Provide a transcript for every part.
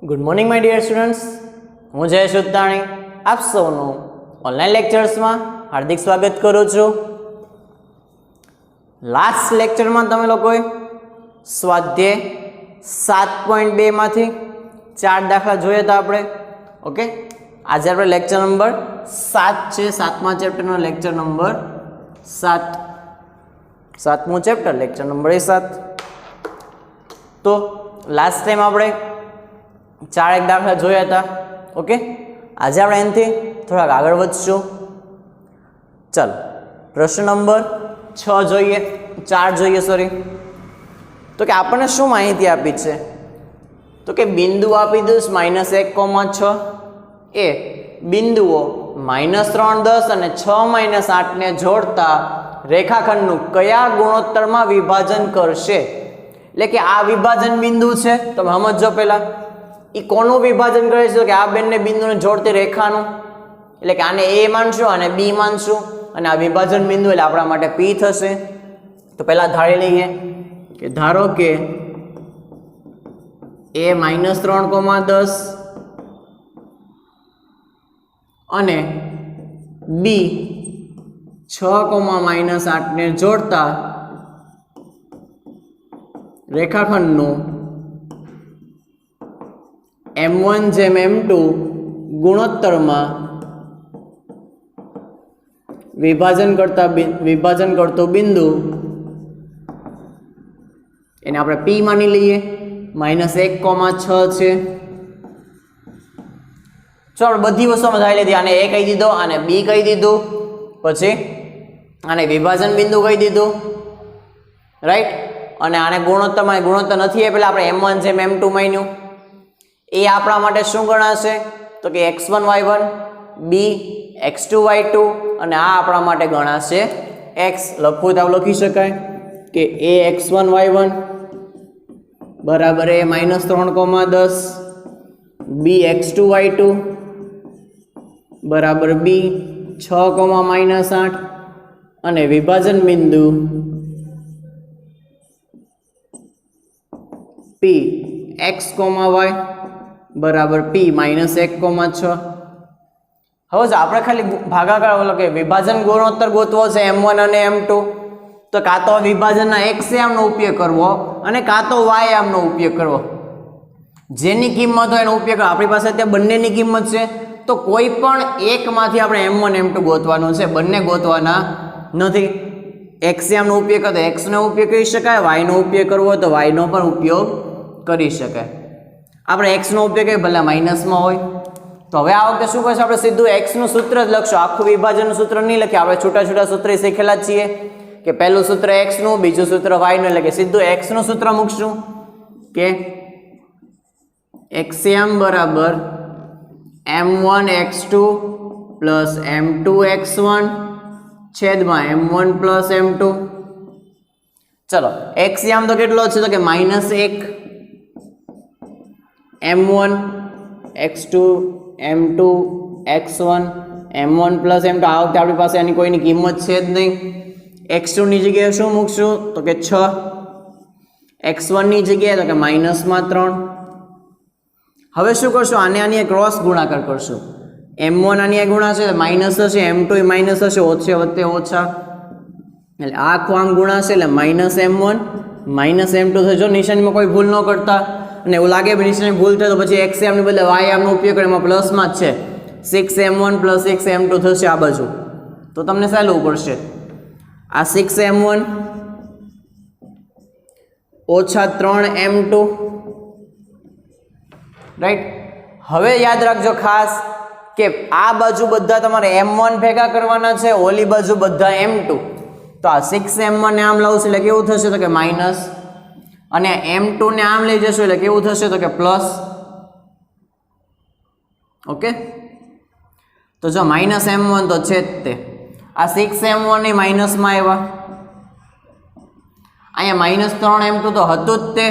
Good morning my dear students, હું જયેશ ઉત્તાણી આપ સૌનું ઓનલાઈન લેક્ચર્સમાં હાર્દિક સ્વાગત કરું છું. લાસ્ટ લેક્ચરમાં તમે લોકોએ સ્વાધ્યાય 7.2 માંથી 4 દાખલા જોયા હતા આપણે. ઓકે, આજે આપણે લેક્ચર નંબર 7 છે, 7મા ચેપ્ટરનો લેક્ચર નંબર 7, 7મું ચેપ્ટર લેક્ચર નંબર 7. તો લાસ્ટ ટાઈમ આપણે 4 દાખલા જોયા હતા. ઓકે, આજે આપણે એનાથી થોડાક આગળ વધશું. ચાલો પ્રશ્ન નંબર 6 જોઈએ, 4 જોઈએ સોરી. તો કે આપણને શું માહિતી આપી છે? તો કે બિંદુ આપી દઉં -1,6 એ બિંદુઓ -3, 10 અને 6 - 8 ને જોડતા રેખાખંડનું કયા ગુણોત્તરમાં વિભાજન કરશે? એટલે કે આ વિભાજન બિંદુ છે, તમે સમજો પહેલા એ કોનું વિભાજન કરે છે? કે આ બંને બિંદુને જોડતી રેખાનું. એટલે કે આને એ માનશું અને બી માનશું, અને આ વિભાજન બિંદુ એટલે આપણા માટે પી થશે. તો પહેલા ધારી લઈએ કે ધારો કે એ -3,10 અને બી 6,-8 ને જોડતા રેખાખંડનું M1/M2 ગુણોત્તરમાં વિભાજન કરતો બિંદુ એને આપણે P માની લઈએ. -1,6 છે. ચાલો બધી વસ્તુમાં ધારી લીધી. આને A કહી દીધો, આને B કહી દીધું, પછી આને વિભાજન બિંદુ કહી દીધું, રાઈટ. અને આને ગુણોત્તર નથી એ પેલા આપણે M1/M2 માન્યું. એ આપણા માટે શું ગણાશે? તો કે x1y1, b x2y2, અને આ આપણા માટે ગણાશે x. લખવું તો લખી શકાય કે a x1y1 બરાબર એ -3,10, b x2y2 બરાબર b 6,-8, અને વિભાજન બિંદુ p x, y બરાબર p -1,6. હવે જો આપણે ખાલી ભાગાકાર ઓલો કે વિભાજન ગુણોત્તર ગોતવો છે M1 અને M2, તો કાં તો વિભાજનના x આમનો ઉપયોગ કરવો અને કાં તો y આમનો ઉપયોગ કરવો. જેની કિંમત હોય એનો ઉપયોગ કરવો. આપણી પાસે ત્યાં બંનેની કિંમત છે, તો કોઈ પણ એકમાંથી આપણે M1 M2 ગોતવાનું છે, બંને ગોતવાના નથી. x આમનો ઉપયોગ કરો તો x નો ઉપયોગ કરી શકાય, y નો ઉપયોગ કરવો હોય તો y નો પણ ઉપયોગ કરી શકાય. આપણે x નો ઉપયોગ કરીએ ભલે માઇનસમાં હોય. તો હવે આ વખતે શું કરશું? આપણે સીધું x નું સૂત્ર જ લખશું. આખું વિભાજનનું સૂત્ર નહીં લખીએ. આપણે છૂટા છૂટા સૂત્ર શીખેલા જ છીએ કે પહેલું સૂત્ર x નું, બીજું સૂત્ર y નું. એટલે કે સીધું x નું સૂત્ર મૂકશું કે xm બરાબર m1x2 પ્લસ m2x1 છેદમાં m1 પ્લસ m2. ચલો x આમ તો કેટલો છે? તો કે -1 m1 x2 m2 x1 m1 plus m2. આ વખતે આપણી પાસે એની કોઈની કિંમત છે જ નહીં. x2 ની જગ્યાએ શું મૂકશું? તો કે 6. x1 ની જગ્યાએ તો કે -3. હવે શું કરશું? આની ક્રોસ ગુણાકાર કરશું. m1 આની ગુણાશે માઇનસ હશે, m2 માઇનસ હશે, ઓછે વત્તે ઓછા, એટલે આ આખું આમ ગુણાશે એટલે -m1 -m2 થશે. જો નિશાનીમાં કોઈ ભૂલ ન કરતા, અને એવું લાગે નિશાની ભૂલ થાય તો પછી x આમને બદલે y આમનો ઉપયોગ કરે, એમાં પ્લસમાં જ છે. 6m1 + 6m2 થશે આ બાજુ. તો તમને સહેલું પડશે. આ 6m1 ઓછા 3m2, રાઈટ. હવે યાદ રાખજો ખાસ કે આ બાજુ બધા તમારે m1 ભેગા કરવાના છે, ઓલી બાજુ બધા m2. તો આ 6m1 ને આમ લાવશું એટલે કેવું થશે? તો કે માઇનસ, અને m2 ને આમ લઈ જશો એટલે કેવું થશે? તો કે પ્લસ. ઓકે, તો જો -m1 તો છે જ તે. આ 6m1 ને માઇનસમાં આવ્યા, અહીંયા -3m2 તો હતું જ તે,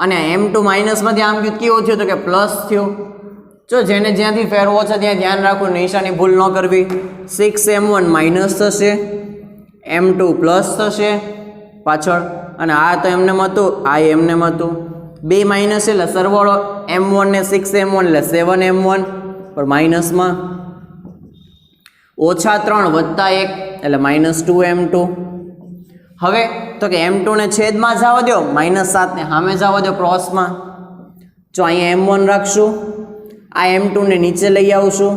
અને m2 માઇનસમાંથી આમ કેવું થયું? તો કે પ્લસ થયું. જો જેને જ્યાંથી ફેરવો છે ત્યાં ધ્યાન રાખવું, નિશાની ભૂલ ન કરવી. 6m1 માઇનસ થશે, m2 પ્લસ થશે પાછળ, અને આ તો એમને હતું, આ એમને હતું. બે માઇનસ એટલે સરવાળો m1 ને 6m1 એટલે 7m1 પર માઇનસમાં -3 વત્તા 1 એટલે -2m2. હવે તો કે m2 ને છેદમાં જવા દો, -7 ને સામે જવા દો ક્રોસમાં. જો અહીંયા m1 રાખશું, આ m2 ને નીચે લઈ આવશું,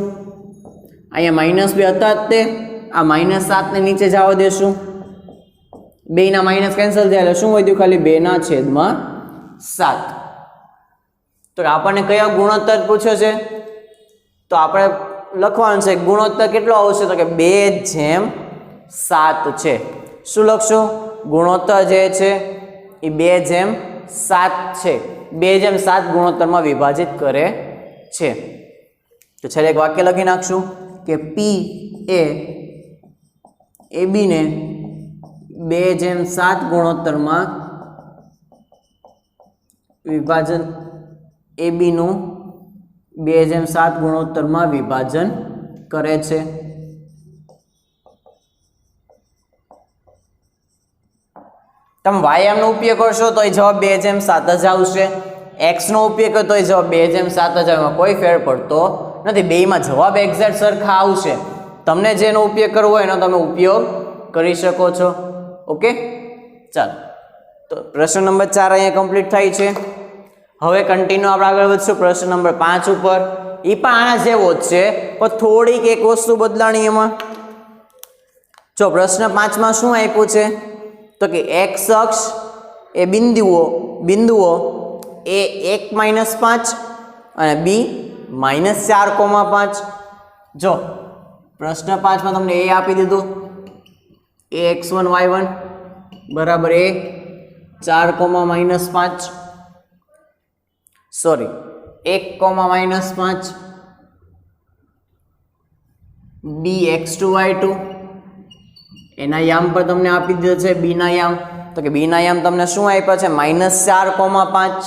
અહીંયા -2 હતા જ તે, આ -7 ને નીચે જવા દેશું, બેના માઇનસ કેન્સલ થયા એટલે શું વધ્યું? ખાલી 2/7. તો આપણને કયો ગુણોત્તર પૂછ્યો છે? તો આપણે લખવાનું છે ગુણોત્તર કેટલો આવશે? તો કે 2/7 છે. શું લખશું? ગુણોત્તર જે છે એ 2/7 છે. 2/7 ગુણોત્તરમાં વિભાજિત કરે છે. તો છેલ્લે એક વાક્ય લખી નાખશું કે P એ AB ને 2/7 ગુણોત્તરમાં વિભાજન, AB નું 2/7 ગુણોત્તરમાં વિભાજન કરે છે. તમે વાયામ નો ઉપયોગ કરશો તો જવાબ 2/7 જ આવશે. x નો ઉપયોગ કરો તો જવાબ 2/7 જ આવે. કોઈ ફેર પડતો નથી. બેયમાં જવાબ એક્ઝેક્ટ સરખા આવશે. તમને જેનો ઉપયોગ કરવો હોય એનો તમે ઉપયોગ કરી શકો છો. ઓકે, ચાલો. તો પ્રશ્ન નંબર 4 અહીંયા કમ્પ્લીટ થાય છે. હવે કન્ટિન્યુ આપણે આગળ વધશું પ્રશ્ન નંબર 5 ઉપર. એ પણ આના જેવો જ છે, પણ થોડીક એક વસ્તુ બદલાણી એમાં. જો પ્રશ્ન 5 માં શું આપ્યું છે? તો કે x અક્ષ એ બિંદુઓ એ 1 - 5 અને b -4,5. જો પ્રશ્ન 5 માં તમને એ આપી દીધું, ax1 y1 બરાબર એ 4,-5, સોરી 1,-5, bx2 y2 એના યામ પર તમને આપી દીધો છે b ના યામ. તો કે b ના યામ તમને શું આપ્યા છે? -4,5.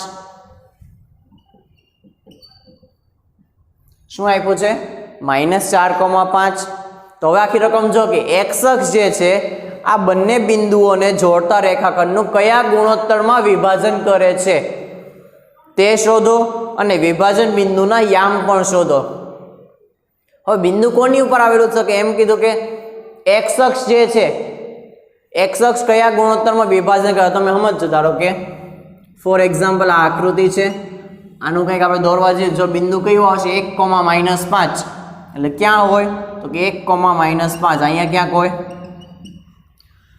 શું આપ્યું છે? -4,5. તો હવે આખી રકમ જો કે x અક્ષ જે છે આ બંને બિંદુઓને જોડતા રેખાખંડનું કયા ગુણોત્તરમાં વિભાજન કરે છે તે શોધો અને વિભાજન બિંદુના યામ પણ શોધો. હવે બિંદુ કોની ઉપર આવેલું છે? કે એમ કીધું કે x અક્ષ જે છે, x અક્ષ કયા ગુણોત્તરમાં વિભાજન કરે તમે સમજો. ધારો કે ફોર એક્ઝામ્પલ આ આકૃતિ છે, આનું કંઈક આપણે દોરવા જઈએ. જો બિંદુ કયું આવશે? 1,-5 એટલે ક્યાં હોય? તો કે 1,-5 અહીંયા ક્યાંક હોય.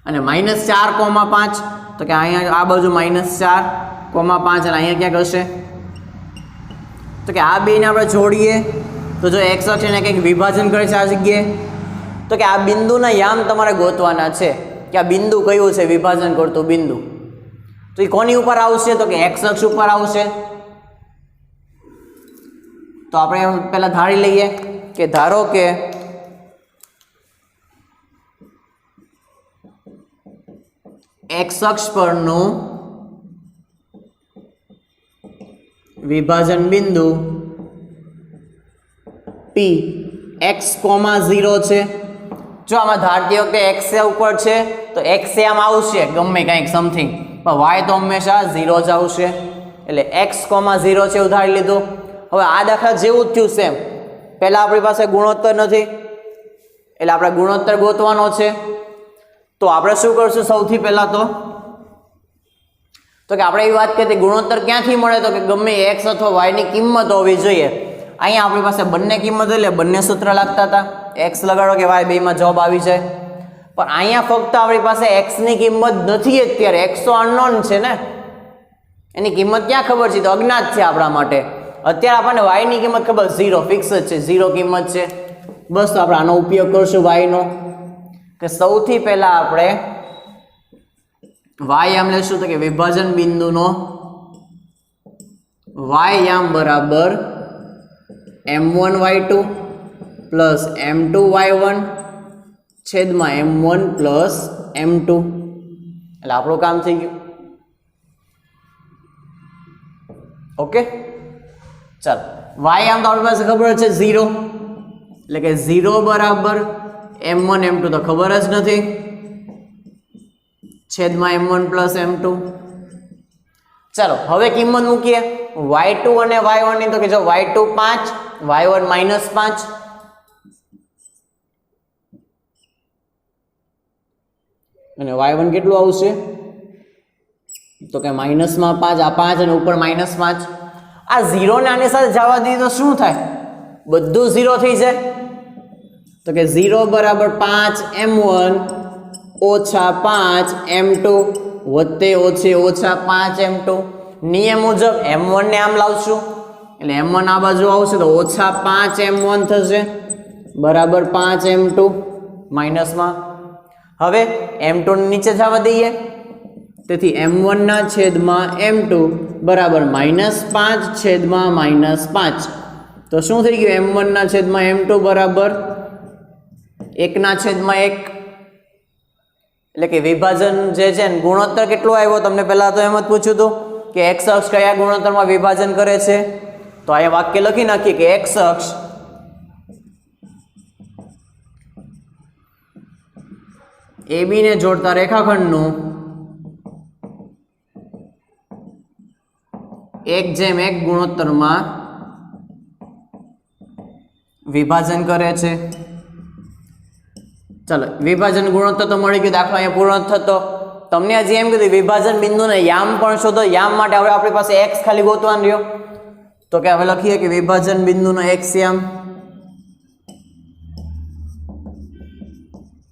અને -4,5 તો કે અહીંયા આ બાજુ -4,5 એટલે અહીંયા ક્યાંક હશે. તો કે આ બેને આપણે જોડીએ તો જો x અક્ષ એને કંઈક વિભાજન કરે છે આ જગ્યાએ, તો કે આ બિંદુના યામ તમારે ગોતવાના છે કે આ બિંદુ કયું છે વિભાજન કરતું બિંદુ. તો એ કોની ઉપર આવશે? તો કે x અક્ષ ઉપર આવશે. તો આપણે પહેલા ધારી લઈએ કે ધારો કે x અક્ષ પરનું વિભાજન બિંદુ P x,0 છે. જો આમાં ધારતી વખતે x ઉપર છે તો x આમ આવશે ગમે કંઈક સમથિંગ, પણ y તો હંમેશા 0 જ આવશે. એટલે x,0 છે ઉધારી લીધું. હવે આ દાખલા જેવું જ થયું સેમ. પહેલા આપણી પાસે ગુણોત્તર નથી એટલે આપણે ગુણોત્તર ગોતવાનો છે. તો આપણે શું કરશું? સૌથી પહેલા તો કે આપણે એવી વાત કરીએ ગુણોત્તર ક્યાંથી મળે? તો કે ગમે x અથવા y ની કિંમત હોવી જોઈએ. અહીંયા આપણી પાસે બંને કિંમત એટલે બંને સૂત્ર લાગતા હતા. x લગાડો કે y બેમાં જવાબ આવી જાય. પણ અહીંયા ફક્ત આપણી પાસે x ની કિંમત નથી અત્યારે. x તો અનનોન છે ને, એની કિંમત ક્યાં ખબર છે? તો અજ્ઞાત છે આપણા માટે. અત્યારે આપણને y ની કિંમત ખબર 0 ફિક્સ જ છે, 0 કિંમત છે. બસ તો આપણે આનો ઉપયોગ કરશું y નો. કે સૌથી પહેલા આપણે y યામ લેશું. તો કે વિભાજન બિંદુનો y યામ બરાબર m1 y2 plus m2 y1 છેદમાં m1 પ્લસ m2. એટલે આપણું કામ થઈ ગયું. ઓકે, ચાલો. y આમ તો આપણી પાસે ખબર છે 0, એટલે કે 0 બરાબર m1 m2 તો ખબર જ નથી, છેદમાં m1 પ્લસ m2. ચાલો હવે કિંમત મૂકીએ y2 અને y1 ની. તો કે જો y2 5, y1 -5. અને y1 કેટલું આવશે? તો કે -5, આ 5 અને ઉપર -5. આ 0 ને આની સાથે જવા દઈએ તો શું થાય? બધું 0 થઈ જાય. તો કે 0 બરાબર 5m1 ઓછા 5m2 વત્તે ઓછે ઓછા 5m2. નિયમ મુજબ m1 ને આમ લાવશું એટલે m1 આ બાજુ આવશે તો ઓછા 5m1 થશે બરાબર 5m2 માઇનસમાં. હવે m2 ને નીચે જવા દઈએ તેથી m1 ના છેદમાં m2 બરાબર -5 છેદમાં -5. તો શું થઈ ગયું? m1 ના છેદમાં m2 બરાબર 1 ના છેદમાં 1. એટલે કે વિભાજન જે છે ને ગુણોત્તર કેટલો આવ્યો? તમને પહેલા તો એમ જ પૂછ્યું હતું કે x અક્ષ કયા ગુણોત્તરમાં વિભાજન કરે છે. તો આ વાક્ય લખી નાખીએ કે x અક્ષ AB ને જોડતા રેખાખંડનું 1:1 ગુણોત્તરમાં વિભાજન કરે છે. ચાલો વિભાજન ગુણોત્તર તો મળી ગયું. દાખલો અહીંયા પૂર્ણ થતો. તમને હજી એમ કીધું વિભાજન બિંદુને યામ પણ શોધો. યામ માટે હવે આપણી પાસે x ખાલી ગોતવાનો રહ્યો. તો કે હવે લખીએ કે વિભાજન બિંદુનો x યામ.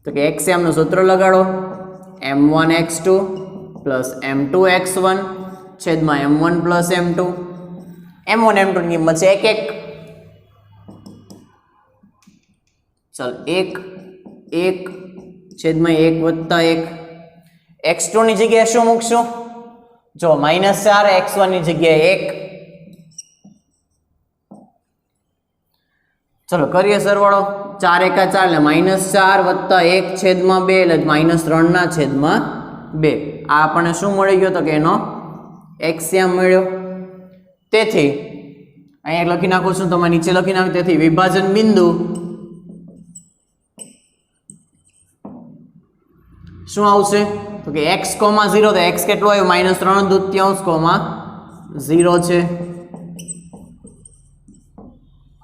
તો કે x યામનું સૂત્ર લગાડો m1x2 + m2x1 છેદમાં m1 + m2. m1 m2 ની કિંમત છે 1 1. ચાલ 1 1 છેદમાં 1 વત્તા 1. x2 ની જગ્યાએ શું મૂકશું? જો -4, x1 ની જગ્યાએ 1. ચલો કરીએ સરવાળો. 4 × 4 એટલે -4 વત્તા 1 છેદમાં 2 એટલે -3 ના છેદમાં 2. આ આપણને શું મળી ગયો? તો કે એનો x યામ મળ્યો. તેથી અહીંયા લખી નાખું છું, તમે નીચે લખી નાખો. તેથી વિભાજન બિંદુ શું આવશે? તો કે x, 0. તો x કેટલો આવ્યો? -3/2 0 છે.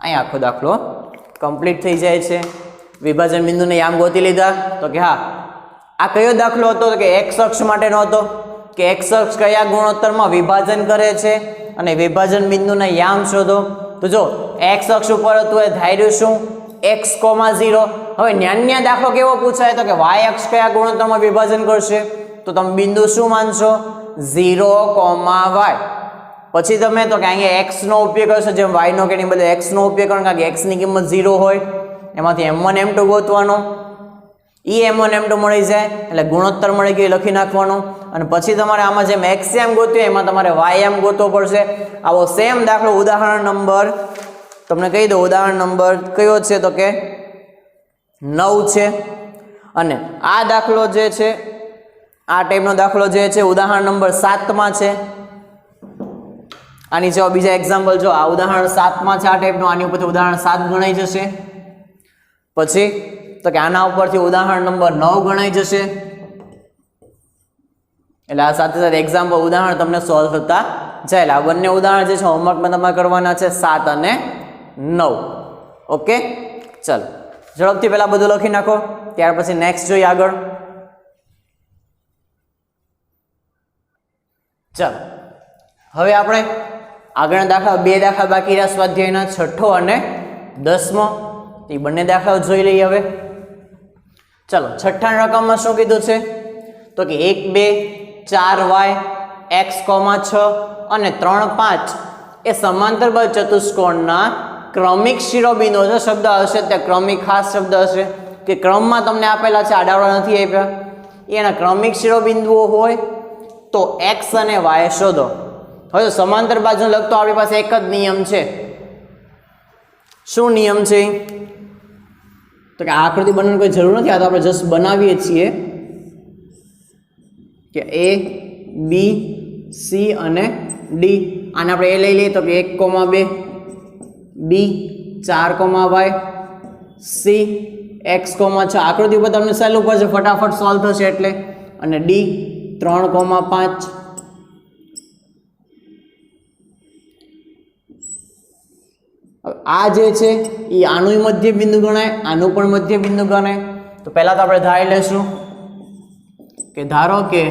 અહીં આખો દાખલો કમ્પ્લીટ થઈ જાય છે. વિભાજન બિંદુને યામ ગોતી લીધા. તો કે હા, આ કયો દાખલો હતો? તો કે x અક્ષ માટેનો હતો કે x અક્ષ કયા ગુણોત્તરમાં વિભાજન કરે છે અને વિભાજન બિંદુના યામ શોધો. તો જો x અક્ષ ઉપર હતું એ ધાર્યું શું? x, 0. હવે ન્યાન્ય દાખલો કેવો પૂછાય? તો કે y અક્ષ કયા ગુણોત્તરમાં વિભાજન કરશે? તો તમે બિંદુ શું માનશો? 0, y. પછી તમે તો કે અહીંયા x નો ઉપયોગ કરશો, જેમ y નો કે બદલે x નો ઉપયોગ કરો, કારણ કે x ની કિંમત 0 હોય. એમાંથી m1 m2 ગોતવાનો. m1 m2 મળી જાય એટલે ગુણોત્તર મળી ગયો લખી નાખવાનો. અને પછી તમારે આમાં જેમ x યામ ગોત્યો એમાં તમારે y યામ ગોતવો પડશે. આવો સેમ દાખલો ઉદાહરણ નંબર તમને કહી દો. ઉદાહરણ નંબર કયો છે? તો કે 9 છે. અને આ દાખલો જે છે, આ ટાઈપનો દાખલો જે છે ઉદાહરણ નંબર 7 માં છે. આની જેવા બીજા એક્ઝામ્પલ જો આ ઉદાહરણ 7 માં છે આ ટાઈપનું. આની ઉપરથી ઉદાહરણ 7 ગણાઈ જશે. પછી તો કે આના ઉપરથી ઉદાહરણ નંબર 9 ગણાઈ જશે. એટલે આ સાથે સાથે એક્ઝામ્પલ ઉદાહરણ તમને સોલ્વ થતા જાય. એટલે આ બંને ઉદાહરણ જે છે હોમવર્કમાં તમારે કરવાના છે 7 અને 9. ઓકે, ચાલો ઝડપથી પહેલા બધું લખી નાખો, ત્યાર પછી નેક્સ્ટ જોઈએ આગળ. ચાલો હવે આપણે આગળના દાખલા 2 દાખલા બાકી રહ્યા સ્વાધ્યાયના 6ઠો અને 10મો. એ બંને દાખલાઓ જોઈ લઈએ હવે. ચાલો છઠ્ઠા રકમમાં શું કીધું છે? તો કે 1 2 4y x, 6 અને 3 5 એ સમાંતર બાજુ ચતુષ્કોણના ક્રમિક શિરોબિંદુઓ છે. શબ્દ હશે તે ક્રમિક ખાસ શબ્દ હશે કે ક્રમમાં તમને આપેલા છે, આડાવડા નથી આપ્યા. એના ક્રમિક શિરોબિંદુઓ હોય તો x અને y શોધો. હવે સમાંતર બાજુ લખતો આપણી પાસે એક જ નિયમ છે. શું નિયમ છે? તો કે આ આકૃતિ બનાવવાની કોઈ જરૂર નથી. આ તો આપણે જસ્ટ બનાવીએ છીએ કે a b c અને d. આને આપણે a લઈ લઈએ તો કે 1, 2 b 4, y c x, 6. આકૃતિ ઉપર તમને સહેલું પડશે, ફટાફટ સોલ્વ થશે એટલે. અને d 3, 5 આ જે છે એ આનું મધ્ય બિંદુ ગણાય, આનું પણ મધ્ય બિંદુ ગણાય. તો પહેલા તો આપણે ધારી લેશું કે ધારો કે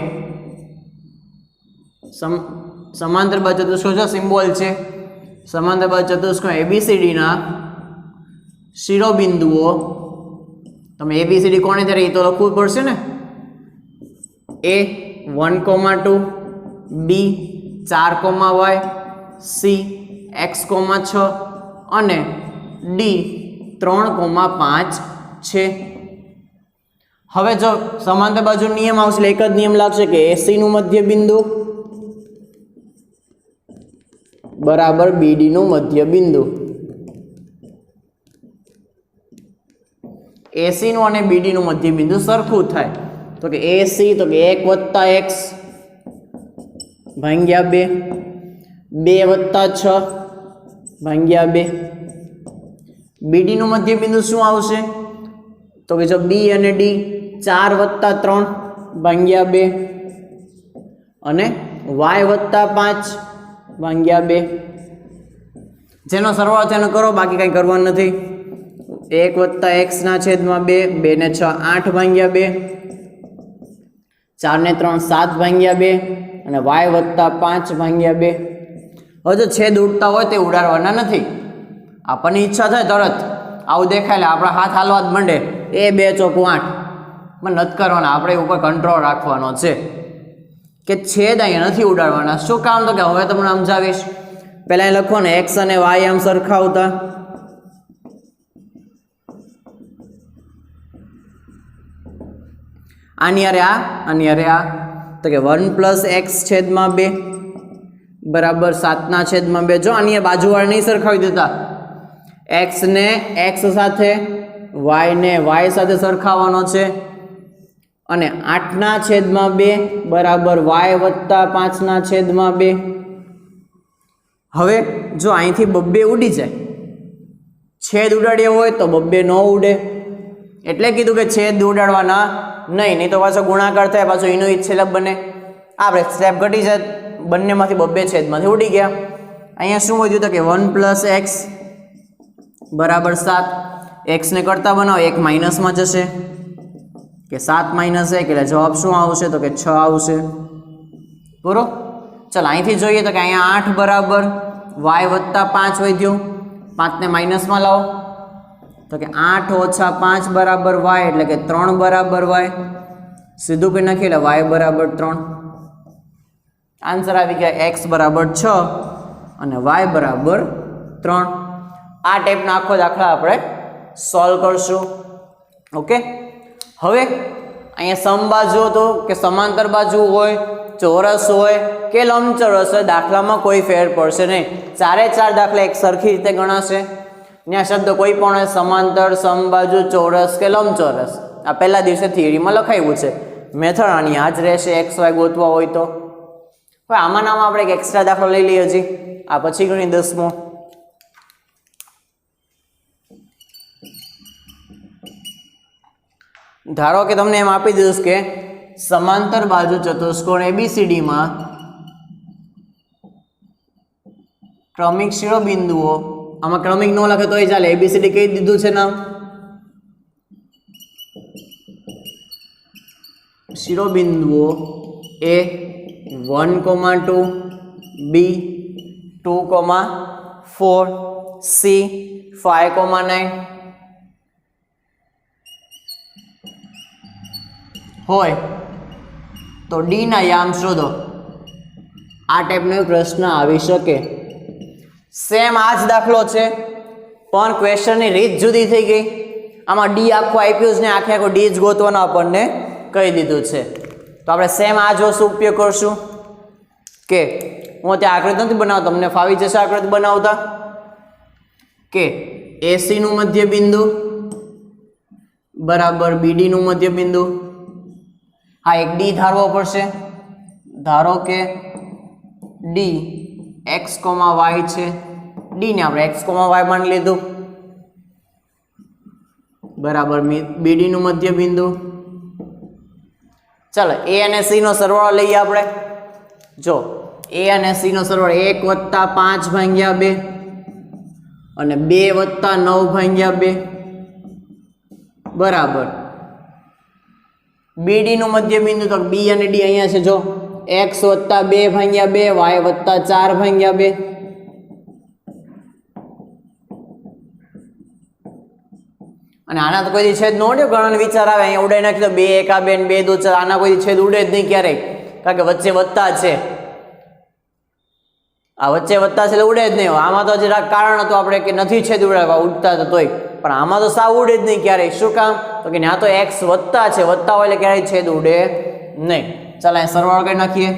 સમાંતર બાજુ ચતુષ્કોણ જો સિમ્બોલ છે, સમાંતર બાજુ ચતુષ્કોણ ABCD ના શિરોબિંદુઓ, તમે ABCD કોણે ત્યારે એ તો લખવું પડશે ને. A 1,2, B 4,y, C x, 6 અને D 3,5 છે. હવે જો સમાંતર બાજુ નિયમ આવશે એટલે એક જ નિયમ લાગશે કે AC નું મધ્ય બિંદુ બરાબર BD નું મધ્ય બિંદુ. AC નું અને BD નું મધ્ય બિંદુ સરખું થાય તો કે AC તો કે 1 + x ભાગ્યા 2, 2 + 6 ભાગ્યા 2. BD નું મધ્ય બિંદુ શું આવશે તો કે જો B અને D 4 + 3 ભાગ્યા 2 અને y + 5 ભાગ્યા 2. જેનો સરવાળો છે એનો કરો, બાકી કંઈ કરવાનું નથી. 1 + x ના છેદમાં 2, 2 ને 6 8 ભાગ્યા 2, 4 ને 3 7 ભાગ્યા 2 અને y + 5 ભાગ્યા 2. હવે જો છેદ ઉડતા હોય તે ઉડાડવાના નથી. આપણને ઈચ્છા થાય તરત આવું દેખાય એટલે આપણા હાથ હાલવા જ માંડે, 2 × 4 = 8, પણ નથી કરવાના. આપણે ઉપર કંટ્રોલ રાખવાનો છે કે છેદ અહીંયા નથી ઉડાડવાના. શું કામ તો કે હવે તમને સમજાવીશ. પહેલાં અહીં લખો ને x અને y આમ સરખાવતા, આની હારે આ, આની હારે આ, તો કે 1 + x છેદમાં 2 બરાબર 7/2. જો આની બાજુવાળા નહીં સરખાવી દેતા, x ને x સાથે, y ને y સાથે સરખાવવાનો છે અને 8/2 બરાબર y + 5/2. હવે જો અહીંથી 2 ઉડી જાય, છેદ ઉડાડ્યો હોય તો 2 ન ઉડે, એટલે કીધું કે છેદ ઉડાડવાના નહીં તો પાછો ગુણાકાર થાય, પાછો એનો ઈ છેદ બને. આપણે સ્ટેપ ઘટી જાય, બંનેમાંથી 2 છેદમાંથી ઉડી ગયા. અહીંયા શું વધ્યું તો કે 1 + x બરાબર 7. x ને કરતા બનાવો, 1 માઇનસમાં જશે કે 7 - 1 એટલે જવાબ શું આવશે તો કે 6 આવશે. બરોબર. ચાલો અહીંથી જોઈએ તો કે અહીંયા 8 બરાબર y + 5 વધ્યું, 5 ને માઇનસમાં લાવો તો કે 8 - 5 બરાબર y એટલે કે 3 બરાબર y. સીધું કરી નાખીએ એટલે y બરાબર 3. આન્સર આવી ગયા x બરાબર 6 અને y બરાબર 3. આ ટાઈપનો આખો દાખલા આપણે સોલ્વ કરશું. ઓકે. હવે અહીંયા સમબાજુ તો કે સમાંતર બાજુ હોય, ચોરસ હોય કે લંબચોરસ હોય, દાખલામાં કોઈ ફેર પડશે નહીં. 4 દાખલા એક સરખી રીતે ગણાશે. ત્યાં શબ્દ કોઈ પણ હોય, સમાંતર, સમબાજુ, ચોરસ કે લંબચોરસ, આ પહેલા દિવસે થિયરીમાં લખાયું છે. મેથડ આની આ જ રહેશે XY ગોતવા હોય તો. હવે આમાં આપણે એક એક્સ્ટ્રા દાખલો લઈ લઈએ હજી, આ પછી ગણી 10મો. ધારો કે તમને એમ આપી દીધું કે સમાંતર બાજુ ચતુષ્કોણ ABCD માં ક્રમિક શિરોબિંદુઓ, આમાં ક્રમિક ન લખે તોય ચાલે, ABCD કહી દીધું છે નામ. શિરોબિંદુઓ A 1,2, B 2,4, C 5,9 હોય તો D ના યામ શોધો. આ ટાઈપનો પ્રશ્ન આવી શકે. સેમ આ જ દાખલો છે પણ ક્વેશ્ચનની રીત જુદી થઈ ગઈ. આમાં D આખું આપ્યું છે ને આખો D જ ગોતવાનો આપણને કહી દીધું છે. તો આપણે સેમ આ જ વસ્તુ ઉપયોગ કરશું કે હું ત્યાં આકૃતિ નથી બનાવતો, તમને ફાવી જશે આકૃતિ બનાવતા, કે AC નું મધ્ય બિંદુ બરાબર BD નું મધ્ય બિંદુ. હા, એક D ધારવો પડશે. ધારો કે D x, y છે. D ને આપણે x, y માની લીધું બરાબર BD નું મધ્ય બિંદુ. ચાલો A અને C નો સરવાળો લઈએ આપણે. જો A અને C નો સરવાળો 1 + 5/2 અને 2 + 9 ભાગ્યા 2 બરાબર BD નું મધ્યબિંદુ તો B અને D અહીંયા છે જો x + 2 ભાગ્યા 2 y + 4 ભાગ્યા 2 અને આના તો કોઈ છેદ ન ઉડે ઘણાને વિચાર આવે અહીંયા ઉડાઈ નાખી તો 2 1 2 ને 2 2 4 આના કોઈ છેદ ઉડે જ નહીં ક્યારેય કારણ કે વચ્ચે વત્તા છે આ વચ્ચે વત્તા છે એટલે ઉડે જ નહીં આમાં તો જરા કારણ હતું આપણે કે નથી છેદ ઉડાડવા ઉડતા તો તોય પણ આમાં તો સાવ ઉડે જ નહીં ક્યારેય શું કામ તો કે ત્યાં તો x વત્તા છે વત્તા હોય એટલે ક્યારેય છેદ ઉડે નહીં ચાલ અહીં સરવાળો કરી નાખીએ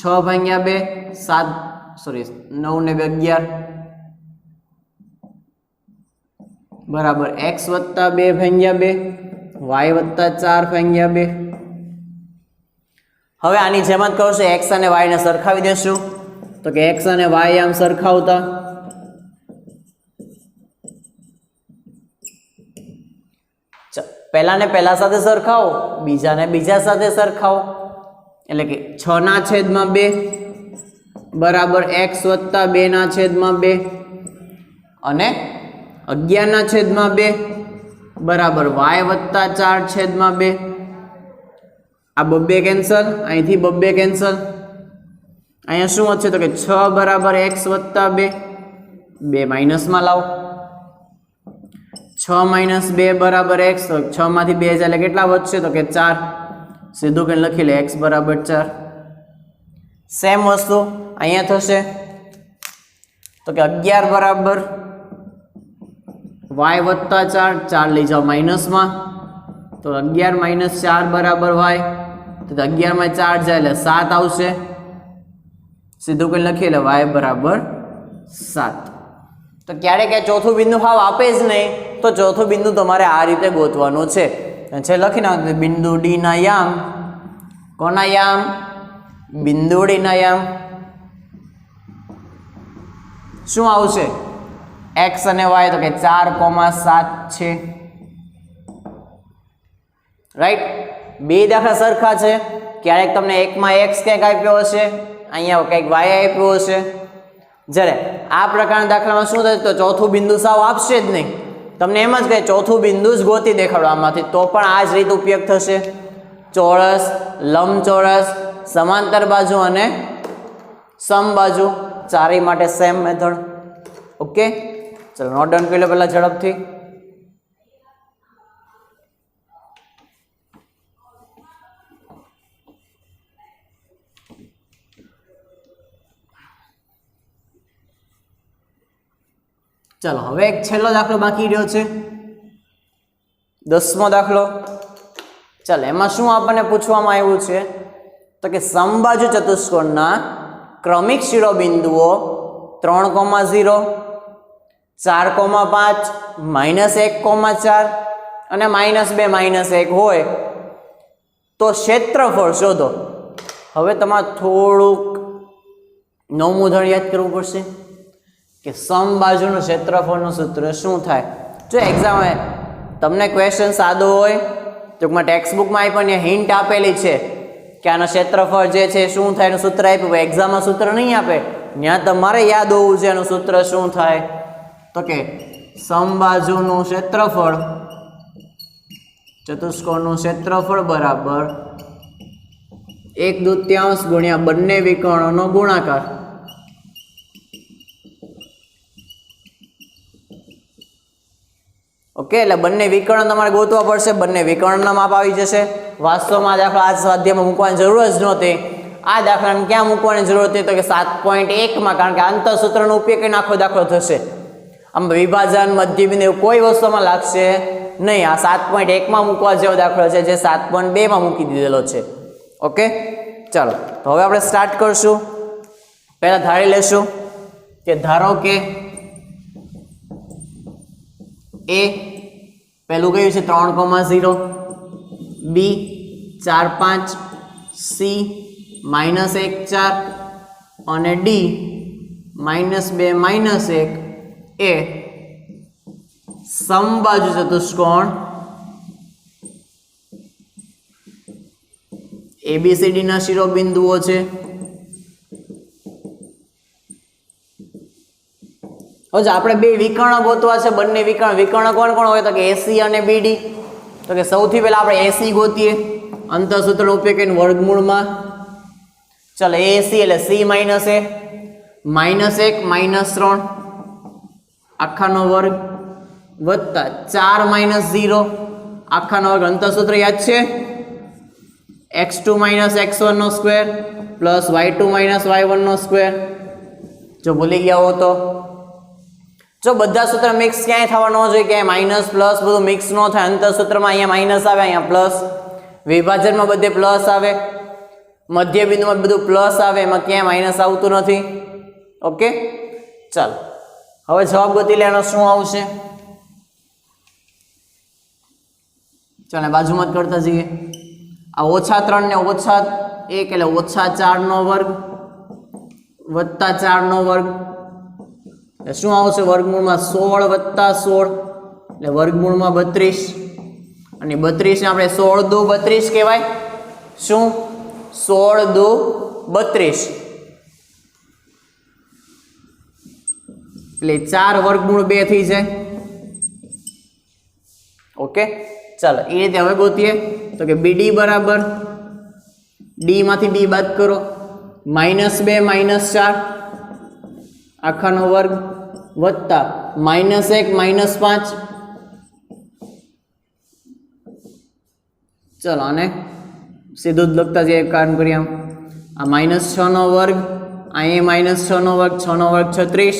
6 ભાગ્યા 2 7 સોરી 9 ને 2 11 બરાબર x + 2 ભાગ્યા 2 y + 4 ભાગ્યા 2 હવે આની જેમ જ કરશું x અને y ને સરખાવી દેશું તો કે x અને y આમ સરખાવતા પહેલાને પહેલા સાથે સરખાવો બીજાને બીજા સાથે સરખાવો એટલે કે 6/2 બરાબર x + 2/2 અને 11/2 બરાબર y + 4/2 આ બબ્બે કેન્સલ અહીંથી બબ્બે કેન્સલ અહીંયા શું વધશે તો કે 6 બરાબર x + 2 2 માઇનસમાં લાવો 6 - 2 બરાબર x તો 6 માંથી 2 જાય એટલે કેટલા વધશે તો કે 4 સીધું કે લખી લે x બરાબર 4 સેમ વસ્તુ અહીંયા થશે તો કે 11 બરાબર y + 4 4 લઈ જાઓ માઇનસમાં તો 11 - 4 બરાબર y તો 11 માં 4 જાય એટલે 7 આવશે સીધું કરી લખી લે y બરાબર 7 તો ક્યારેક ચોથું બિંદુ ભાવ આપે જ નહીં તો ચોથું બિંદુ તમારે આ રીતે ગોતવાનું છે લખી નાખો બિંદુ ડી ના યામ કોના યામ બિંદુ ડી ના યામ શું આવશે x અને y તો કે 4,7 છે રાઈટ બે દાખલા સરખા છે ક્યારેક તમને એકમાં x ક્યાંક આપ્યો હશે અહીંયા કંઈક y આપ્યો હશે જ્યારે આ પ્રકારના દાખલામાં શું થાય તો ચોથું બિંદુ સાવ આપશે જ નહીં તમને એમ જ કહે ચોથું બિંદુ જ ગોતી દેખાડવામાંથી તો પણ આ જ રીત ઉપયોગ થશે ચોરસ લંબચોરસ સમાંતર બાજુ અને સમબાજુ ચારેય માટે સેમ મેથડ ઓકે ચલો નોટ ડાઉન કરી લો પહેલા ઝડપથી ચાલો હવે એક છેલ્લો દાખલો બાકી રહ્યો છે 10મો દાખલો ચાલો એમાં શું આપણને પૂછવામાં આવ્યું છે તો કે સમબાજુ ચતુષ્કોણના ક્રમિક શિરોબિંદુઓ 3,0 4,5 -1,4 અને -2 -1 હોય તો ક્ષેત્રફળ શોધો હવે તમારે થોડુંક નવમું ઉદાહરણ યાદ કરવું પડશે કે સમબાજુનું ક્ષેત્રફળનું સૂત્ર શું થાય જો એક્ઝામ તમને ક્વેશ્ચન સાદો હોય ટૂંકમાં ટેક્સ્ટ બુકમાં પણ હિન્ટ આપેલી છે કે આનું ક્ષેત્રફળ જે છે શું થાય એનું સૂત્ર આપ્યું એક્ઝામમાં સૂત્ર નહીં આપે ત્યાં તમારે યાદ હોવું છે એનું સૂત્ર શું થાય તો કે સમબાજુનું ક્ષેત્રફળ ચતુષ્કોણનું ક્ષેત્રફળ બરાબર 1/2 ગુણ્યા બંને વિકર્ણોનો ગુણાકાર ઓકે એટલે બંને વિકર્ણ તમારે ગોતવા પડશે બંને વિકર્ણના માપ આવી જશે વાસ્તવમાં આ દાખલા આ સ્વાધ્યાયમાં મૂકવાની જરૂર જ નહોતી આ દાખલાને ક્યાં મૂકવાની જરૂર હતી તો કે 7.1 માં કારણ કે આંતરસૂત્રનો ઉપયોગ કરીને આખો દાખલો થશે આમ વિભાજન મધ્યબિંદુ કોઈ વસ્તુમાં લાગશે નહીં આ 7.1 માં મૂકવા જેવો દાખલો છે જે 7.2 માં મૂકી દીધેલો છે ઓકે ચાલો તો હવે આપણે સ્ટાર્ટ કરશું પહેલા ધારી લેશું કે ધારો કે એ પહેલું કયું છે 3,0 બી 4,5 સી -1,4 અને ડી -2 -1 એ સમબાજુ ચતુષ્કોણ એબીસીડી ના શિરોબિંદુઓ છે હવે આપણે બે વિકર્ણ ગોતવા છે, બંને વિકર્ણ કોણ કોણ હોય તો કે એસી અને બીડી. તો કે સૌથી પહેલા આપણે એસી ગોતીએ, અંતઃસૂત્રનો ઉપયોગ કરીને વર્ગમૂળમાં. ચાલો એસી એટલે સી માઇનસ એ -1 -3 આખાનો વર્ગ વત્તા 4 - 0 આખાનો વર્ગ. અંતઃસૂત્ર યાદ છે? x2 - x1 નો સ્ક્વેર પ્લસ y2 - y1 નો સ્ક્વેર. જો ભૂલી ગયા હો તો જો બધા સૂત્ર મિક્સ ક્યાંય થવા ન જોઈએ, ક્યાંય માઇનસ પ્લસ બધું મિક્સ ન થાય. અંતઃસૂત્રમાં અહીંયા માઇનસ આવે, અહીંયા પ્લસ, વિભાજનમાં બધે પ્લસ આવે, મધ્ય બિંદુમાં બધું પ્લસ આવે, એમાં ક્યાંય માઇનસ આવતું નથી. ઓકે, ચાલો હવે જવાબ ગોતી લેવાનો શું આવશે. ચાલો બાજુમાં જ કરતા જઈએ. આ -3 ને -1 એટલે -4 નો વર્ગ વત્તા 4 નો વર્ગ એટલે શું આવશે? વર્ગમૂળમાં 16 વત્તા 16 એટલે વર્ગમૂળમાં 32 અને 32 ને આપણે 16 દુ 32 કહેવાય. શું? 16 દુ 32 એટલે 4 વર્ગમૂળ 2 થઈ જાય. ઓકે, ચાલો એ રીતે હવે ગોતીએ. તો કે BD બરાબર ડી માંથી ડી બાદ કરો, -2 -4 આખાનો વર્ગ વત્તા -1 -5. ચલો આને સીધું જ લખતા જઈએ, કામ કરીએ. આ -6 નો વર્ગ, અહીંયા -6 નો વર્ગ, 6 નો વર્ગ 36,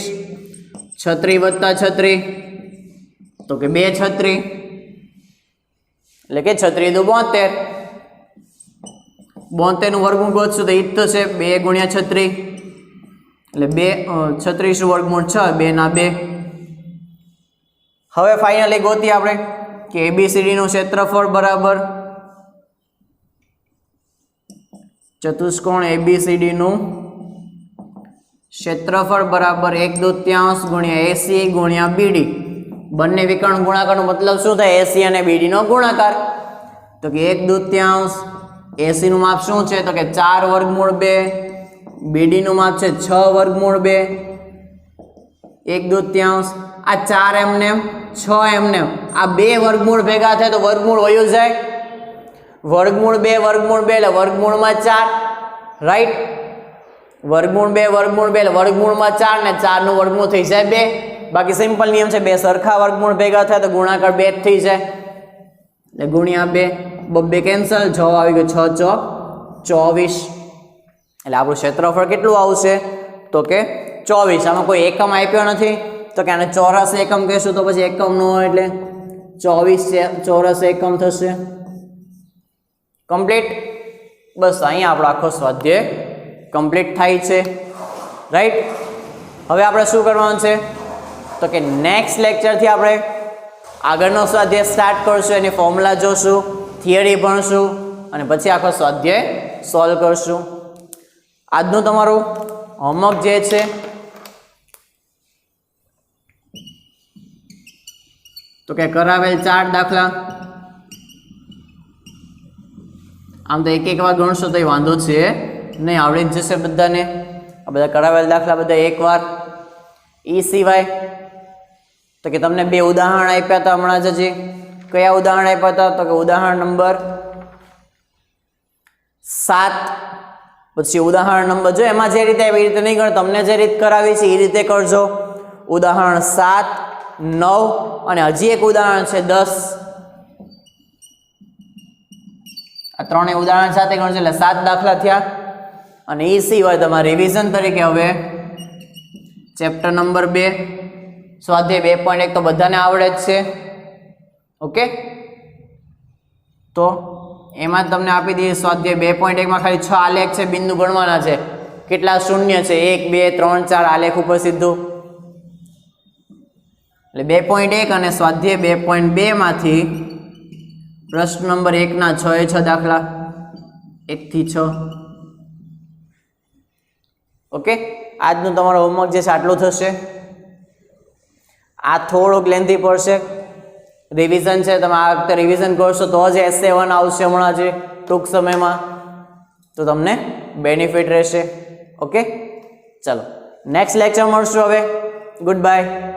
36 વત્તા 36 તો કે 2 36 એટલે કે 36 દુ 72. 72 નું વર્ગમૂળ ગોતશું તો ઈ જ થશે 2 × 36 એટલે 36 વર્ગમૂળ 6, 2 ના 2. હવે ફાઇનલી ગોતીએ આપણે કે એબીસીડી નું ક્ષેત્રફળ બરાબર ચતુષ્કોણ એબીસીડી નું ક્ષેત્રફળ બરાબર 1/2 ગુણ્યા એસી ગુણ્યા બીડી. બંને વિકર્ણ ગુણાકારનો મતલબ શું થાય? એસી અને બીડી નો ગુણાકાર. તો કે 1/2 એસી નું માપ શું છે? તો કે 4 વર્ગમૂળ 2, બીડી નું માપ છે 6 વર્ગમૂળ 2. 1/2 આ 4 એમને 6 એમને આ બે વર્ગમૂળ ભેગા થાય તો વર્ગમૂળ વયું જાય. વર્ગમૂળ 2 વર્ગમૂળ 2 એટલે વર્ગમૂળમાં 4, રાઈટ. વર્ગમૂળ 2 એટલે વર્ગમૂળમાં 4 ને 4 નું વર્ગમૂળ થઈ જાય 2. બાકી સિમ્પલ નિયમ છે, બે સરખા વર્ગમૂળ ભેગા થાય તો ગુણાકાર 2 જ થઈ જાય એટલે ગુણ્યા 2, 2 કેન્સલ, જવાબ આવી ગયો 6 ચોક 24. એટલે આપણું ક્ષેત્રફળ કેટલું આવશે? તો કે 24. આમાં કોઈ એકમ આપ્યો નથી તો કે આને ચોરસ એકમ કહેશું, તો પછી એકમ ન હોય એટલે 24 ચોરસ એકમ થશે. કમ્પ્લીટ. બસ અહીંયા આપણો આખો સ્વાધ્યાય કમ્પ્લીટ થાય છે, રાઈટ. હવે આપણે શું કરવાનું છે તો કે નેક્સ્ટ લેક્ચરથી આપણે આગળનો સ્વાધ્યાય સ્ટાર્ટ કરશું, એની ફોર્મ્યુલા જોશું, થિયરી ભણશું અને પછી આખો સ્વાધ્યાય સોલ્વ કરશું. આજનું તમારું હોમવર્ક જે છે તો કે કરાવેલ 4 દાખલા, આમ તો એક વાર ગણશો તો વાંધો છે નહીં, આવડી જ જશે બધાને. આ બધા કરાવેલ દાખલા બધા એકવાર. એ સિવાય તો કે તમને 2 ઉદાહરણ આપ્યા હતા હમણાં જ. હજી કયા ઉદાહરણ આપ્યા હતા તો કે ઉદાહરણ નંબર 7, પછી ઉદાહરણ નંબર જો એમાં જે રીતે આવી રીતે નહીં ગણ, તમને જે રીત કરાવી છે એ રીતે કરજો. ઉદાહરણ 7, 9 અને હજી એક ઉદાહરણ છે 10. આ ત્રણેય ઉદાહરણ સાથે ગણજો એટલે 7 દાખલા થયા. અને એ સિવાય તમારે રિવિઝન તરીકે હવે ચેપ્ટર નંબર 2 સ્વાધ્યાય 2.1 તો બધાને આવડે જ છે. ઓકે, તો એમાં તમને આપી દઈએ સ્વાધ્યાય 2.1 માં ખાલી 6 આલેખ છે, બિંદુ ગણવાના છે. કેટલા શૂન્ય છે? 1 2 3 4 આલેખ ઉપર સીધું. એટલે 2.1 અને સ્વાધ્યાય 2.2 માંથી પ્રશ્ન નંબર 1 ના 6 એ 6 દાખલા, 1 થી 6. ઓકે, આજનું તમારો હોમવર્ક જે છે આટલું થશે. આ થોડુંક લેન્થી પડશે, રિવિઝન છે, તમે આ વખતે રિવિઝન કરશો તો જ S7 આવશે હમણાં જે ટૂંક સમયમાં, તો તમને બેનિફિટ રહેશે. ઓકે, ચાલો નેક્સ્ટ લેક્ચર મળશું હવે ગુડ બાય.